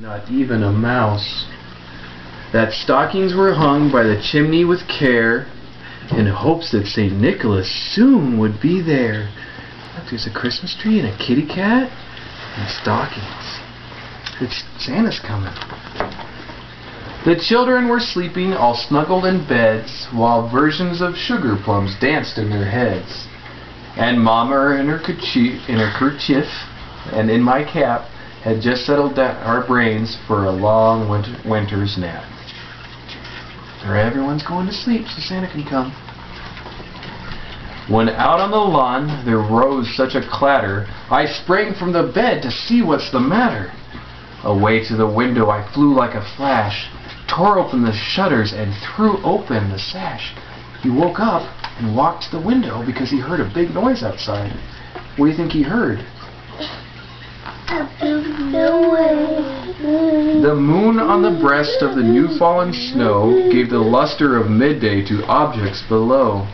not even a mouse. That stockings were hung by the chimney with care, in hopes that St. Nicholas soon would be there. Look, there's a Christmas tree and a kitty cat and stockings. It's Santa's coming. The children were sleeping all snuggled in beds, while versions of sugar plums danced in their heads. And Mama in her kerchief and in my cap had just settled our brains for a long winter's nap. Or everyone's going to sleep so Santa can come. When out on the lawn there rose such a clatter, I sprang from the bed to see what's the matter. Away to the window I flew like a flash, tore open the shutters and threw open the sash. He woke up and walked to the window because he heard a big noise outside. What do you think he heard? The moon on the breast of the new fallen snow gave the luster of midday to objects below,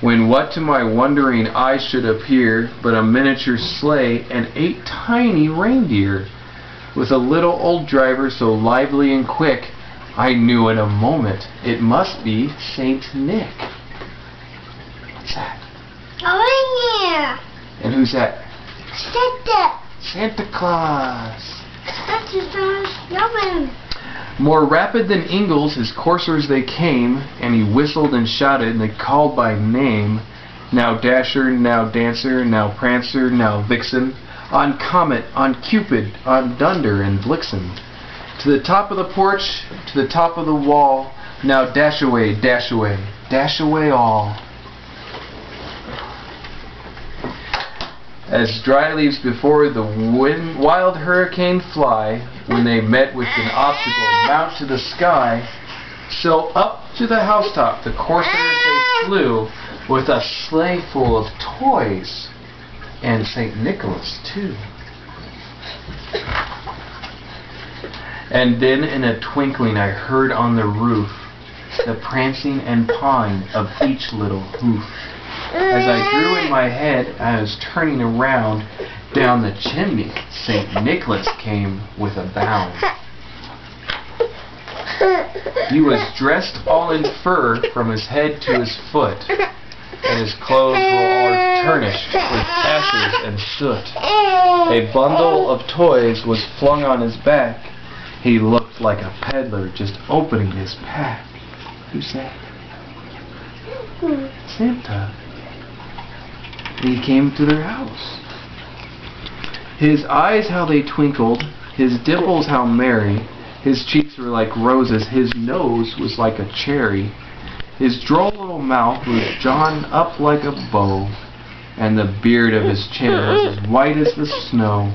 when what to my wondering eyes should appear but a miniature sleigh and 8 tiny reindeer, with a little old driver so lively and quick, I knew in a moment it must be Saint Nick. What's that? Oh, and who's that? Santa. Santa Claus. That's just yelling. More rapid than Ingalls, his coursers they came, and he whistled and shouted, and they called by name. Now Dasher, now Dancer, now Prancer, now Vixen, on Comet, on Cupid, on Dunder and Blixen. To the top of the porch, to the top of the wall, now dash away, dash away, dash away all. As dry leaves before the wild hurricane fly, when they met with an obstacle, mount to the sky, so up to the housetop the coursers they flew, with a sleigh full of toys, and St. Nicholas too. And then in a twinkling I heard on the roof the prancing and pawing of each little hoof. As I drew in my head, I was turning around. Down the chimney, St. Nicholas came with a bound. He was dressed all in fur from his head to his foot, and his clothes were all tarnished with ashes and soot. A bundle of toys was flung on his back. He looked like a peddler just opening his pack. Who's that? Santa. He came to their house. His eyes how they twinkled, his dimples how merry, his cheeks were like roses, his nose was like a cherry, his droll little mouth was drawn up like a bow, and the beard of his chin was as white as the snow.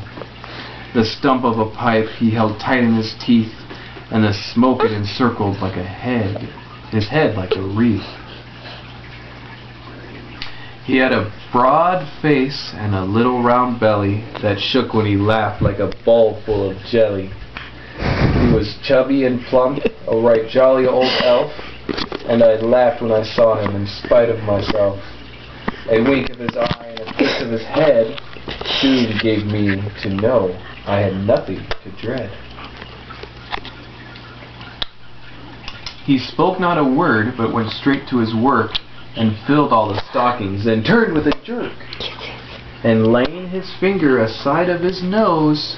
The stump of a pipe he held tight in his teeth, and the smoke it encircled like a head, his head like a wreath. He had a broad face and a little round belly that shook when he laughed like a bowl full of jelly. He was chubby and plump, a right jolly old elf, and I laughed when I saw him in spite of myself. A wink of his eye and a twist of his head soon gave me to know I had nothing to dread. He spoke not a word, but went straight to his work, and filled all the stockings, then turned with a jerk, and laying his finger aside of his nose,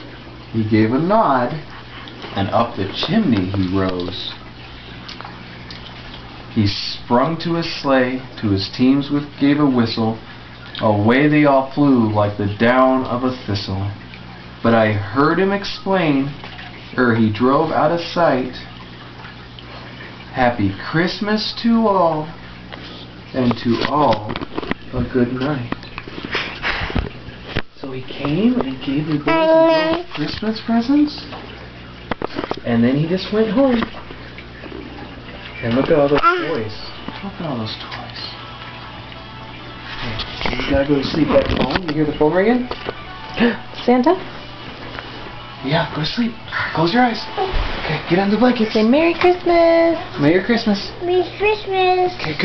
he gave a nod, and up the chimney he rose. He sprung to his sleigh, to his teams gave a whistle, away they all flew like the down of a thistle. But I heard him explain, ere he drove out of sight, Happy Christmas to all, and to all a good night. So he came and gave the girls Christmas presents, and then he just went home. And look at all those toys. Look at all those toys. Okay, you gotta go to sleep. That phone, you hear the phone ringing? Santa? Yeah, go to sleep. Close your eyes. Okay, get under the blanket. Say Merry Christmas. Merry Christmas. Merry Christmas. Okay, good.